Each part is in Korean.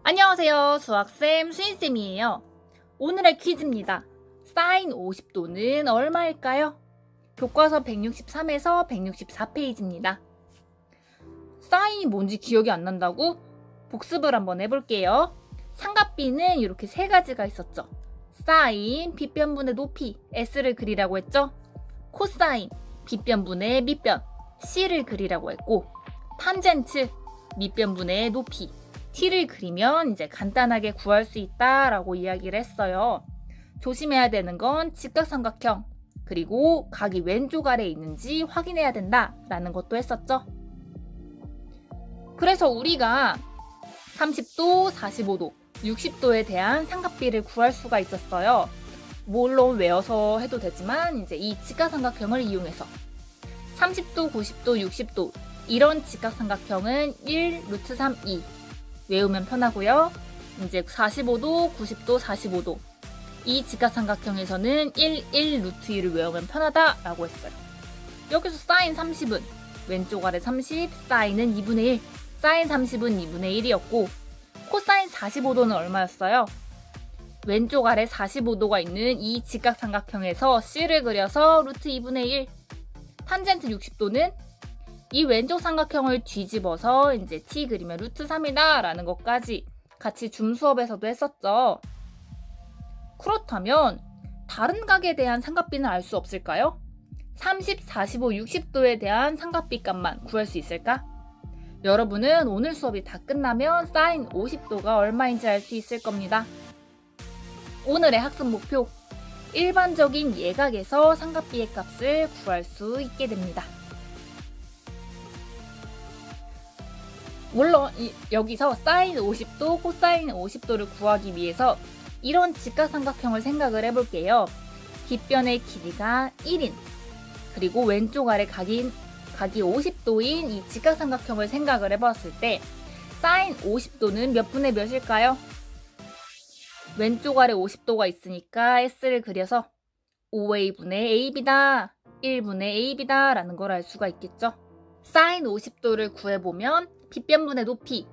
안녕하세요. 수학쌤 수인쌤이에요. 오늘의 퀴즈입니다. 사인 50도는 얼마일까요? 교과서 163에서 164페이지입니다. 사인이 뭔지 기억이 안 난다고? 복습을 한번 해볼게요. 삼각비는 이렇게 세 가지가 있었죠. 사인, 빗변분의 높이, S를 그리라고 했죠. 코사인, 빗변분의 밑변, C를 그리라고 했고, 탄젠트, 밑변분의 높이, T를 그리면 이제 간단하게 구할 수 있다라고 이야기를 했어요. 조심해야 되는 건 직각삼각형, 그리고 각이 왼쪽 아래에 있는지 확인해야 된다라는 것도 했었죠. 그래서 우리가 30도, 45도, 60도에 대한 삼각비를 구할 수가 있었어요. 물론 외워서 해도 되지만 이제 이 직각삼각형을 이용해서 30도, 90도, 60도 이런 직각삼각형은 1, 루트 3, 2 외우면 편하고요. 이제 45도, 90도, 45도 이 직각삼각형에서는 1 루트 2를 외우면 편하다라고 했어요. 여기서 사인 30은 왼쪽 아래 30, 사인은 2분의 1, 사인 30은 2분의 1이었고 코사인 45도는 얼마였어요? 왼쪽 아래 45도가 있는 이 직각삼각형에서 C를 그려서 루트 2분의 1, 탄젠트 60도는 이 왼쪽 삼각형을 뒤집어서 이제 T 그리면 루트 3이다 라는 것까지 같이 줌 수업에서도 했었죠. 그렇다면 다른 각에 대한 삼각비는 알 수 없을까요? 30, 45, 60도에 대한 삼각비 값만 구할 수 있을까? 여러분은 오늘 수업이 다 끝나면 사인 50도가 얼마인지 알 수 있을 겁니다. 오늘의 학습 목표, 일반적인 예각에서 삼각비의 값을 구할 수 있게 됩니다. 물론 여기서 사인 50도, 코사인 50도를 구하기 위해서 이런 직각삼각형을 생각을 해볼게요. 빗변의 길이가 1인 그리고 왼쪽 아래 각이 50도인 이 직각삼각형을 생각을 해봤을 때 사인 50도는 몇 분의 몇일까요? 왼쪽 아래 50도가 있으니까 S를 그려서 5A분의 AB다, 1분의 AB다 라는 걸 알 수가 있겠죠. 사인 50도를 구해보면 빗변분의 높이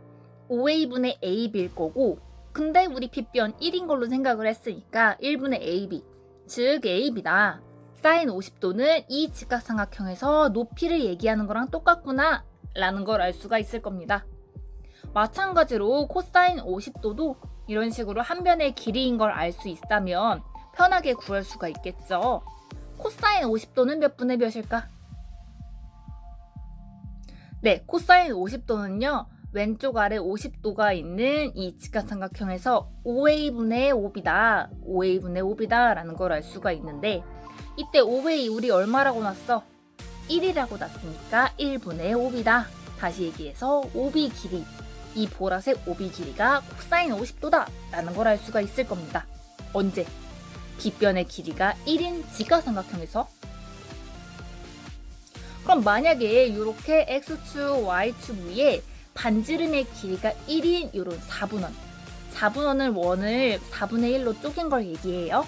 5A분의 AB일 거고, 근데 우리 빗변 1인 걸로 생각을 했으니까 1분의 AB, 즉 AB다. 사인 50도는 이 직각삼각형에서 높이를 얘기하는 거랑 똑같구나 라는 걸 알 수가 있을 겁니다. 마찬가지로 코사인 50도도 이런 식으로 한 변의 길이인 걸 알 수 있다면 편하게 구할 수가 있겠죠. 코사인 50도는 몇 분의 몇일까? 네, 코사인 50도는요. 왼쪽 아래 50도가 있는 이 직각삼각형에서 5A분의 5B다, 5A분의 5B다 라는 걸 알 수가 있는데 이때 5A 우리 얼마라고 놨어? 1이라고 놨으니까 1분의 5B다. 다시 얘기해서 5B 길이, 이 보라색 5B 길이가 코사인 50도다 라는 걸 알 수가 있을 겁니다. 언제? 빗변의 길이가 1인 직각삼각형에서. 그럼 만약에 이렇게 X축, Y축 위에 반지름의 길이가 1인 이런 4분원, 4분원을 원을 4분의 1로 쪼갠 걸 얘기해요.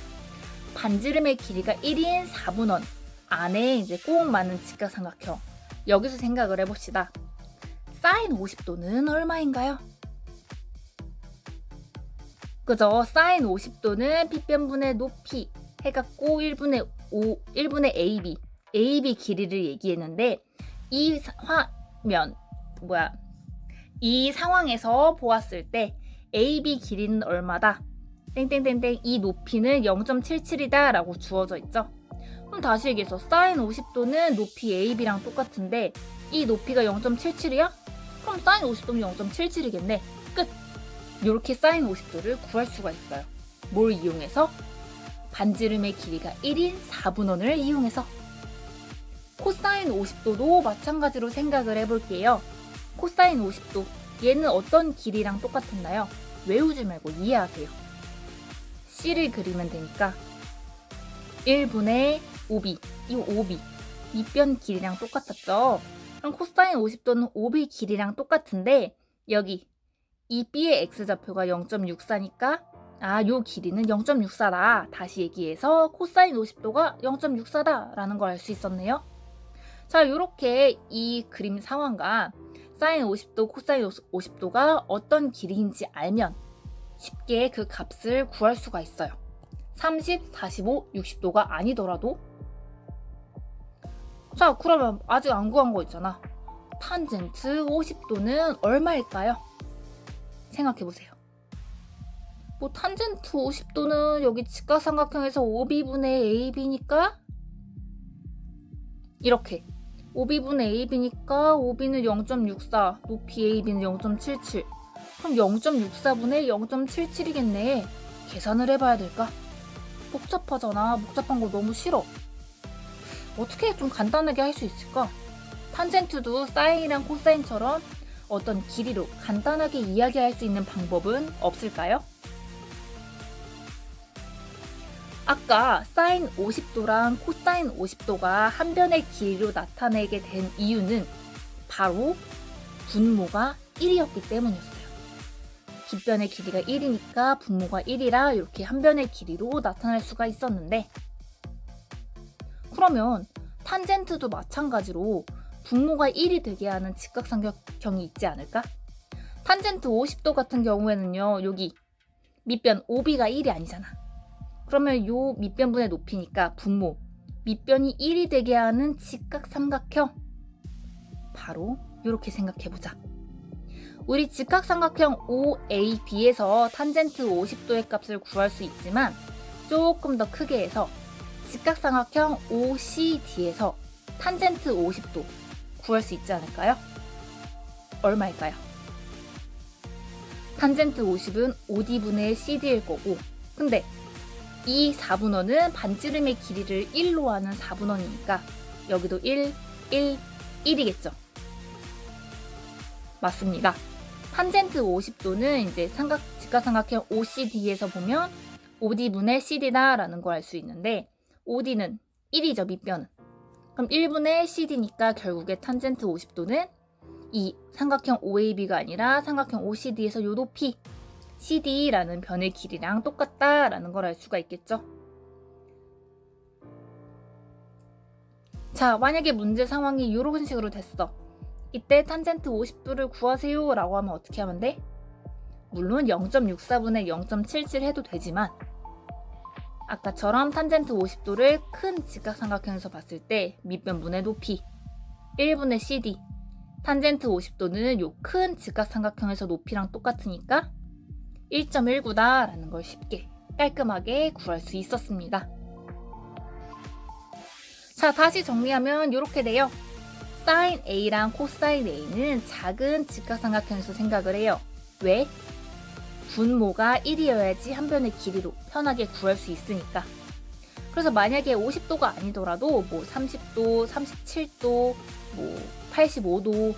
반지름의 길이가 1인 4분원 안에 이제 꼭 맞는 직각삼각형, 여기서 생각을 해봅시다. 사인 50도는 얼마인가요? 그죠? 사인 50도는 빗변분의 높이 해갖고 1분의 AB 길이를 얘기했는데 이 상황에서 보았을 때 AB 길이는 얼마다? 땡땡땡땡 이 높이는 0.77이다 라고 주어져 있죠. 그럼 다시 얘기해서 사인 50도는 높이 AB랑 똑같은데 이 높이가 0.77이야? 그럼 사인 50도는 0.77이겠네. 끝! 이렇게 사인 50도를 구할 수가 있어요. 뭘 이용해서? 반지름의 길이가 1인 4분원을 이용해서. 코사인 50도도 마찬가지로 생각을 해볼게요. 코사인 50도, 얘는 어떤 길이랑 똑같았나요? 외우지 말고 이해하세요. C를 그리면 되니까 1분의 5B, 이 5B, 밑변 길이랑 똑같았죠? 그럼 코사인 50도는 5B 길이랑 똑같은데 여기 이 B의 X좌표가 0.64니까 요 길이는 0.64다. 다시 얘기해서 코사인 50도가 0.64다 라는 걸 알 수 있었네요. 자, 이렇게 이 그림 상황과 사인 50도, 코사인 50도가 어떤 길이인지 알면 쉽게 그 값을 구할 수가 있어요. 30, 45, 60도가 아니더라도. 자, 그러면 아직 안 구한 거 있잖아. 탄젠트 50도는 얼마일까요? 생각해보세요. 뭐 탄젠트 50도는 여기 직각삼각형에서 OB분의 AB니까 이렇게 OB분의 AB니까 OB는 0.64, 높이 AB는 0.77. 그럼 0.64분의 0.77이겠네. 계산을 해봐야 될까? 복잡하잖아. 복잡한 거 너무 싫어. 어떻게 좀 간단하게 할 수 있을까? 탄젠트도 사인이랑 코사인처럼 어떤 길이로 간단하게 이야기할 수 있는 방법은 없을까요? 아까 사인 50도랑 코사인 50도가 한 변의 길이로 나타내게 된 이유는 바로 분모가 1이었기 때문이었어요. 깃변의 길이가 1이니까 분모가 1이라 이렇게 한 변의 길이로 나타날 수가 있었는데, 그러면 탄젠트도 마찬가지로 분모가 1이 되게 하는 직각삼각형이 있지 않을까? 탄젠트 50도 같은 경우에는요, 여기 밑변 OB가 1이 아니잖아. 그러면 요 밑변분의 높이니까 분모, 밑변이 1이 되게 하는 직각삼각형, 바로 이렇게 생각해보자. 우리 직각삼각형 OAB에서 탄젠트 50도의 값을 구할 수 있지만 조금 더 크게 해서 직각삼각형 OCD에서 탄젠트 50도 구할 수 있지 않을까요? 얼마일까요? 탄젠트 50은 OD분의 CD일 거고, 근데 이 4분원은 반지름의 길이를 1로 하는 4분원이니까 여기도 1, 1, 1이겠죠? 맞습니다. 탄젠트 50도는 이제 직각삼각형 OCD에서 보면 OD분의 CD다 라는 걸 알 수 있는데, OD는 1이죠, 밑변은. 그럼 1분의 CD니까 결국에 탄젠트 50도는 이 삼각형 OAB가 아니라 삼각형 OCD에서 요 높이 CD라는 변의 길이랑 똑같다라는 걸 알 수가 있겠죠. 자, 만약에 문제 상황이 이런 식으로 됐어. 이때 탄젠트 50도를 구하세요 라고 하면 어떻게 하면 돼? 물론 0.64분의 0.77 해도 되지만 아까처럼 탄젠트 50도를 큰 직각삼각형에서 봤을 때 밑변분의 높이 1분의 CD, 탄젠트 50도는 요 큰 직각삼각형에서 높이랑 똑같으니까 1.19다 라는 걸 쉽게 깔끔하게 구할 수 있었습니다. 자, 다시 정리하면 이렇게 돼요. 사인 A랑 코사인 A는 작은 직각삼각형에서 생각을 해요. 왜? 분모가 1이어야지 한 변의 길이로 편하게 구할 수 있으니까. 그래서 만약에 50도가 아니더라도 뭐 30도, 37도, 뭐 85도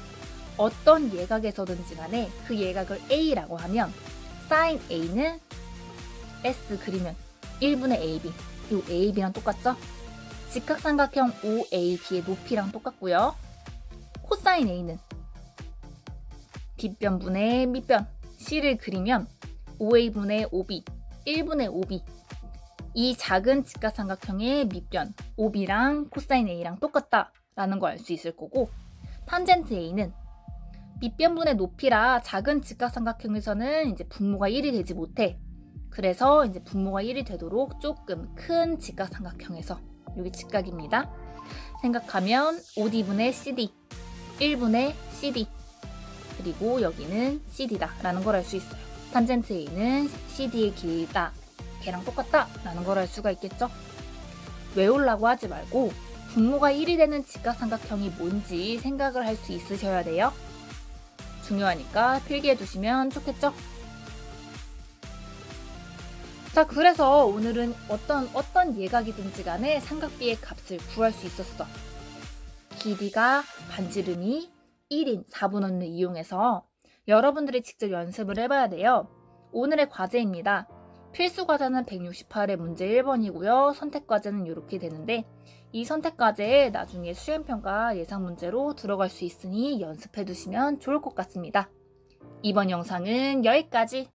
어떤 예각에서든지 간에 그 예각을 A라고 하면 사인 A는 S 그리면 1분의 AB, 이 AB랑 똑같죠? 직각삼각형 OAB의 높이랑 똑같고요. 코사인 A는 뒷변분의 밑변 C를 그리면 OA분의 OB, 1분의 OB, 이 작은 직각삼각형의 밑변 OB랑 코사인 A랑 똑같다라는 걸 알 수 있을 거고, 탄젠트 A는 밑변분의 높이라 작은 직각삼각형에서는 이제 분모가 1이 되지 못해. 그래서 이제 분모가 1이 되도록 조금 큰 직각삼각형에서, 여기 직각입니다. 생각하면 OD분의 CD, 1분의 CD, 그리고 여기는 CD다 라는 걸 알 수 있어요. 탄젠트 A는 CD의 길이다, 걔랑 똑같다 라는 걸 알 수가 있겠죠. 외우려고 하지 말고 분모가 1이 되는 직각삼각형이 뭔지 생각을 할 수 있으셔야 돼요. 중요하니까 필기해 두시면 좋겠죠. 자, 그래서 오늘은 어떤 예각이든지 간에 삼각비의 값을 구할 수 있었어. 길이가 반지름이 1인 4분원을 이용해서 여러분들이 직접 연습을 해봐야 돼요. 오늘의 과제입니다. 필수 과제는 168의 문제 1번이고요. 선택 과제는 이렇게 되는데, 이 선택 과제에 나중에 수행평가 예상 문제로 들어갈 수 있으니 연습해 두시면 좋을 것 같습니다. 이번 영상은 여기까지.